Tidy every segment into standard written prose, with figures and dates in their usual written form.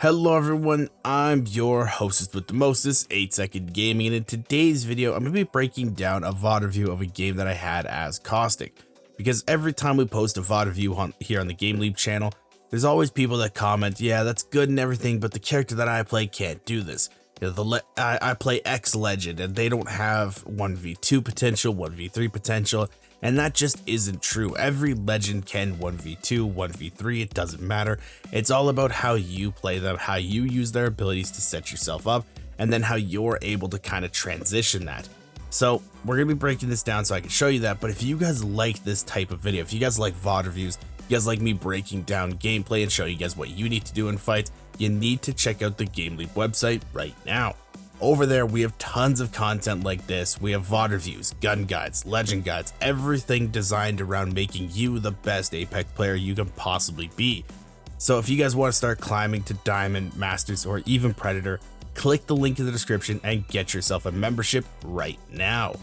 Hello everyone, I'm your hostess with the mostest, 8-Second Gaming, and in today's video I'm going to be breaking down a VOD review of a game that I had as Caustic. Because every time we post a VOD review here on the GameLeap channel, there's always people that comment, yeah, that's good and everything, but the character that I play can't do this. You know, I play X Legend and they don't have 1v2 potential, 1v3 potential, and that just isn't true. Every legend can 1v2, 1v3, it doesn't matter. It's all about how you play them, how you use their abilities to set yourself up, and then how you're able to kind of transition that. So we're going to be breaking this down so I can show you that, but if you guys like this type of video, if you guys like VOD reviews, you guys like me breaking down gameplay and showing you guys what you need to do in fights, you need to check out the GameLeap website right now. Over there, we have tons of content like this. We have VOD reviews, gun guides, legend guides, everything designed around making you the best Apex player you can possibly be. So if you guys want to start climbing to Diamond, Masters, or even Predator, click the link in the description and get yourself a membership right now.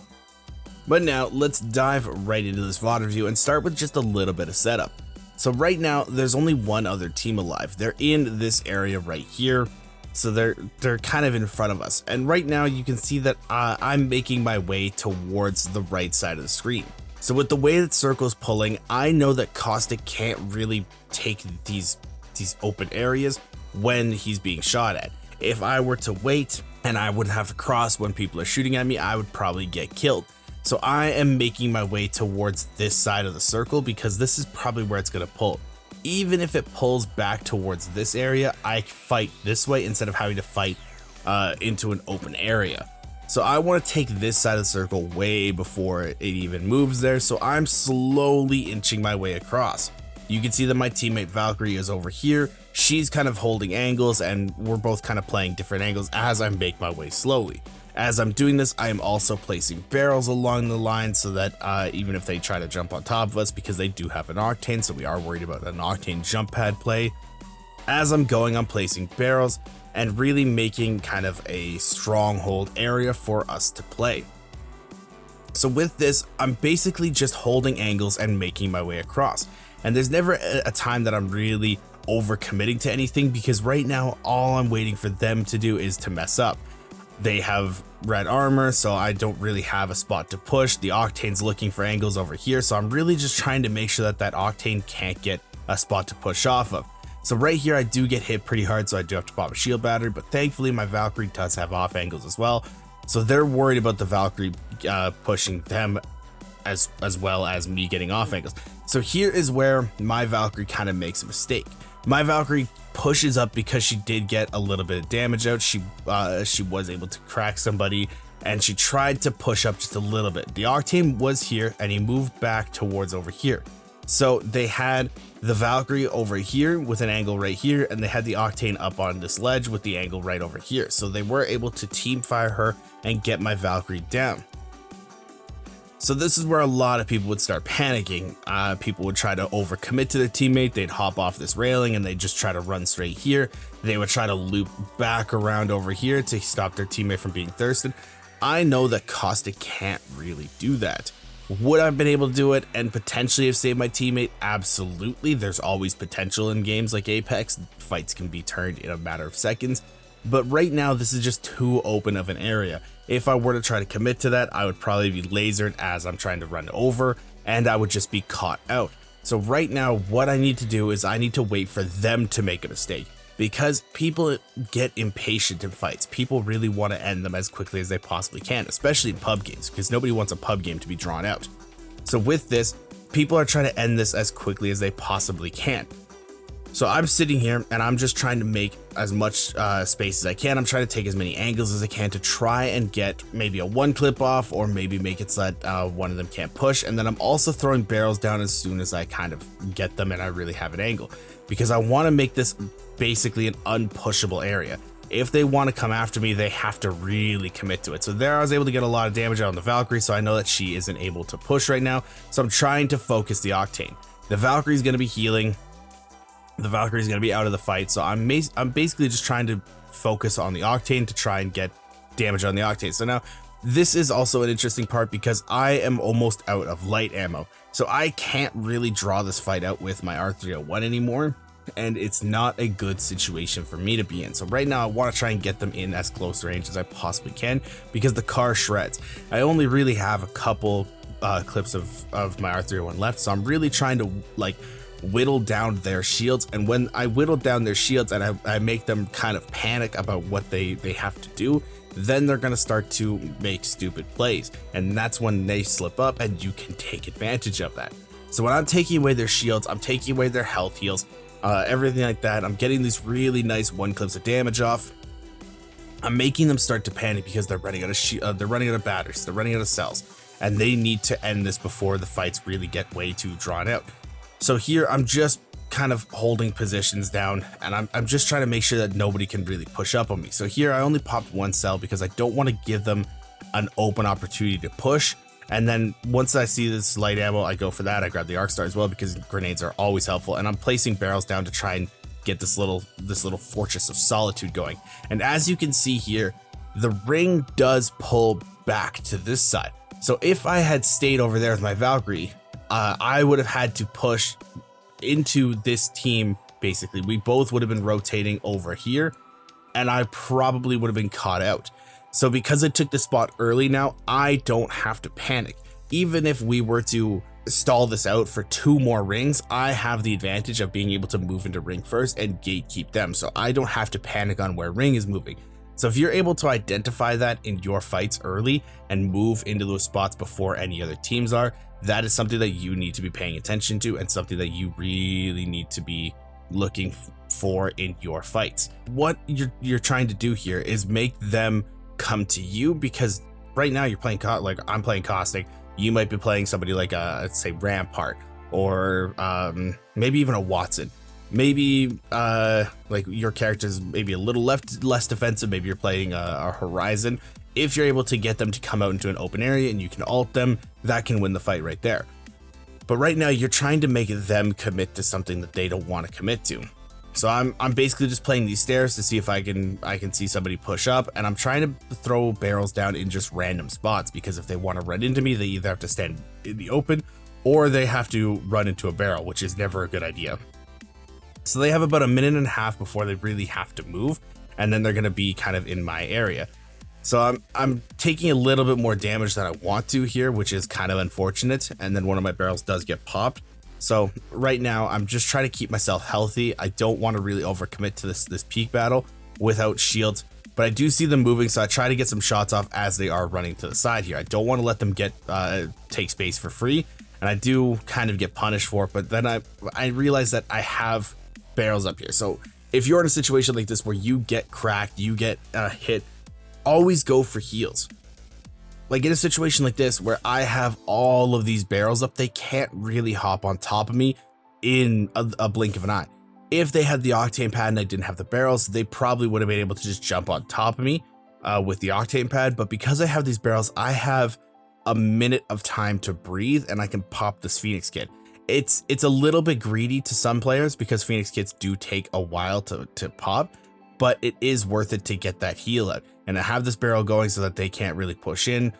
But now, let's dive right into this VOD review and start with just a little bit of setup. So right now, there's only one other team alive. They're in this area right here. So they're kind of in front of us, and right now you can see that I'm making my way towards the right side of the screen. So with the way that Circle's pulling, I know that Caustic can't really take these open areas when he's being shot at. If I were to wait and I would have to cross when people are shooting at me, I would probably get killed. So I am making my way towards this side of the circle because this is probably where it's going to pull. Even if it pulls back towards this area, I fight this way instead of having to fight into an open area. So I want to take this side of the circle way before it even moves there, so I'm slowly inching my way across. You can see that my teammate Valkyrie is over here. She's kind of holding angles and we're both kind of playing different angles as I make my way slowly. As I'm doing this, I am also placing barrels along the line so that even if they try to jump on top of us, because they do have an Octane, so we are worried about an Octane jump pad play. As I'm going, I'm placing barrels and really making kind of a stronghold area for us to play. So with this, I'm basically just holding angles and making my way across. And there's never a time that I'm really overcommitting to anything, because right now, all I'm waiting for them to do is to mess up. They have red armor, so I don't really have a spot to push. The Octane's looking for angles over here, so I'm really just trying to make sure that Octane can't get a spot to push off of. So right here, I do get hit pretty hard, so I do have to pop a shield battery, but thankfully my Valkyrie does have off angles as well. So they're worried about the Valkyrie pushing them as well as me getting off angles. So here is where my Valkyrie kind of makes a mistake. My Valkyrie pushes up because she did get a little bit of damage out. She was able to crack somebody and she tried to push up just a little bit. The Octane was here and he moved back towards over here. So they had the Valkyrie over here with an angle right here, and they had the Octane up on this ledge with the angle right over here. So they were able to team fire her and get my Valkyrie down. So this is where a lot of people would start panicking. People would try to overcommit to their teammate. They'd hop off this railing and they'd just try to run straight here. They would try to loop back around over here to stop their teammate from being thirsted. I know that Caustic can't really do that. Would I have been able to do it and potentially have saved my teammate? Absolutely. There's always potential in games like Apex. Fights can be turned in a matter of seconds. But right now, this is just too open of an area. If I were to try to commit to that, I would probably be lasered as I'm trying to run over, and I would just be caught out. So right now, what I need to do is I need to wait for them to make a mistake, because people get impatient in fights. People really want to end them as quickly as they possibly can, especially in pub games, because nobody wants a pub game to be drawn out. So with this, people are trying to end this as quickly as they possibly can. So I'm sitting here and I'm just trying to make as much space as I can. I'm trying to take as many angles as I can to try and get maybe a one clip off, or maybe make it so that one of them can't push. And then I'm also throwing barrels down as soon as I kind of get them and I really have an angle, because I want to make this basically an unpushable area. If they want to come after me, they have to really commit to it. So there I was able to get a lot of damage out on the Valkyrie, so I know that she isn't able to push right now. So I'm trying to focus the Octane. The Valkyrie's going to be healing. The Valkyrie is going to be out of the fight, so I'm basically just trying to focus on the Octane to try and get damage on the Octane. So now this is also an interesting part because I am almost out of light ammo, so I can't really draw this fight out with my R301 anymore. and it's not a good situation for me to be in. So right now I want to try and get them in as close range as I possibly can, because the car shreds. I only really have a couple clips of my R301 left, so I'm really trying to like whittle down their shields. And when I whittle down their shields and I make them kind of panic about what they have to do, then they're going to start to make stupid plays, and that's when they slip up and you can take advantage of that. So when I'm taking away their shields, I'm taking away their health heals, everything like that, I'm getting these really nice 1 clips of damage off. I'm making them start to panic because they're running out of they're running out of batteries, they're running out of cells, and they need to end this before the fights really get way too drawn out. So here I'm just kind of holding positions down, and I'm just trying to make sure that nobody can really push up on me. So here I only popped 1 cell because I don't want to give them an open opportunity to push. And then once I see this light ammo, I go for that. I grab the arc star as well because grenades are always helpful, and I'm placing barrels down to try and get this little fortress of solitude going. And as you can see here, the ring does pull back to this side. So if I had stayed over there with my Valkyrie, I would have had to push into this team. Basically, we both would have been rotating over here, and I probably would have been caught out. So because I took the spot early now, I don't have to panic. Even if we were to stall this out for 2 more rings, I have the advantage of being able to move into ring first and gatekeep them. So I don't have to panic on where ring is moving. So if you're able to identify that in your fights early and move into those spots before any other teams are, that is something that you need to be paying attention to, and something that you really need to be looking for in your fights. What you're trying to do here is make them come to you, because right now you're playing like I'm playing Caustic. You might be playing somebody like let's say Rampart, or maybe even a Watson. Maybe like your character's maybe a little less defensive. Maybe you're playing a Horizon. If you're able to get them to come out into an open area and you can ult them, that can win the fight right there. But right now you're trying to make them commit to something that they don't want to commit to. So I'm basically just playing these stairs to see if I can see somebody push up, and I'm trying to throw barrels down in just random spots, because if they want to run into me, they either have to stand in the open or they have to run into a barrel, which is never a good idea. So they have about 1.5 minutes before they really have to move, and then they're going to be kind of in my area. So I'm taking a little bit more damage than I want to here, which is kind of unfortunate, and then one of my barrels does get popped. So right now I'm just trying to keep myself healthy. I don't want to really overcommit to this peak battle without shields, but I do see them moving, so I try to get some shots off as they are running to the side here. I don't want to let them get take space for free, and I do kind of get punished for it, but then I realize that I have barrels up here. So if you're in a situation like this where you get cracked, you get hit, always go for heals. Like in a situation like this where I have all of these barrels up, they can't really hop on top of me in a blink of an eye. If they had the octane pad and I didn't have the barrels, they probably would have been able to just jump on top of me with the octane pad. But because I have these barrels, I have a minute of time to breathe, and I can pop this Phoenix kit. It's a little bit greedy to some players because Phoenix kits do take a while to pop, but it is worth it to get that heal out. And I have this barrel going so that they can't really push in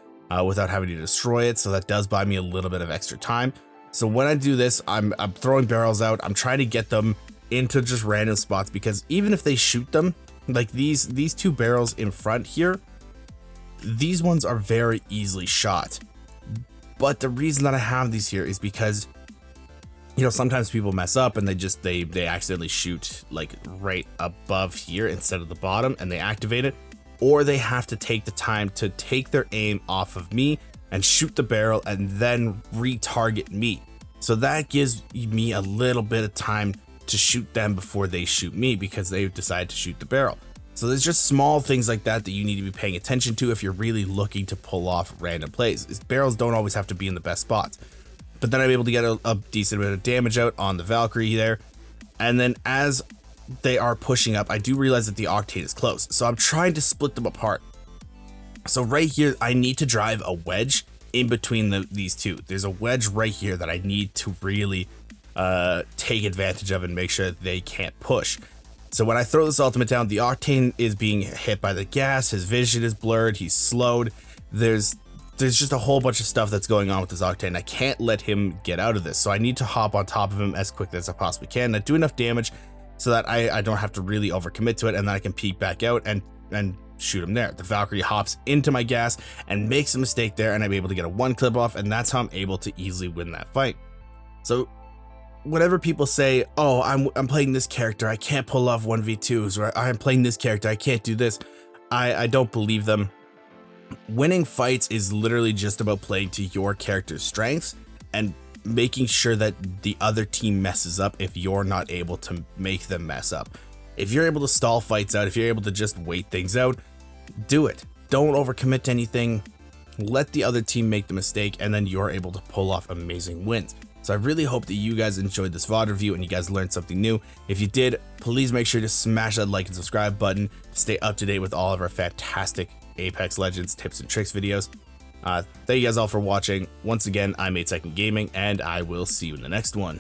without having to destroy it. So that does buy me a little bit of extra time. So when I do this, I'm throwing barrels out. I'm trying to get them into just random spots, because even if they shoot them, like these 2 barrels in front here, these ones are very easily shot. But the reason that I have these here is because, you know, sometimes people mess up and they accidentally shoot like right above here instead of the bottom, and they activate it, or they have to take the time to take their aim off of me and shoot the barrel and then retarget me. So that gives me a little bit of time to shoot them before they shoot me, because they decide to shoot the barrel. So there's just small things like that that you need to be paying attention to if you're really looking to pull off random plays. Barrels don't always have to be in the best spots. But then I'm able to get a decent bit of damage out on the Valkyrie there. And then as they are pushing up, I do realize that the octane is close. So I'm trying to split them apart. So right here, I need to drive a wedge in between these 2. There's a wedge right here that I need to really take advantage of and make sure that they can't push. So when I throw this ultimate down, the octane is being hit by the gas. His vision is blurred. He's slowed. There's just a whole bunch of stuff that's going on with this octane. I can't let him get out of this. So I need to hop on top of him as quickly as I possibly can. I do enough damage so that I don't have to really overcommit to it, and then I can peek back out and shoot him there. The Valkyrie hops into my gas and makes a mistake there, and I'm able to get a 1 clip off, and that's how I'm able to easily win that fight. So whenever people say, oh, I'm playing this character, I can't pull off 1v2s, or I'm playing this character, I can't do this, I don't believe them. Winning fights is literally just about playing to your character's strengths and making sure that the other team messes up if you're not able to make them mess up. If you're able to stall fights out, if you're able to just wait things out, do it. Don't overcommit to anything. Let the other team make the mistake, and then you're able to pull off amazing wins. So I really hope that you guys enjoyed this VOD review and you guys learned something new. If you did, please make sure to smash that like and subscribe button to stay up to date with all of our fantastic Apex Legends tips and tricks videos. Thank you guys all for watching. Once again, I'm 8 Second Gaming, and I will see you in the next one.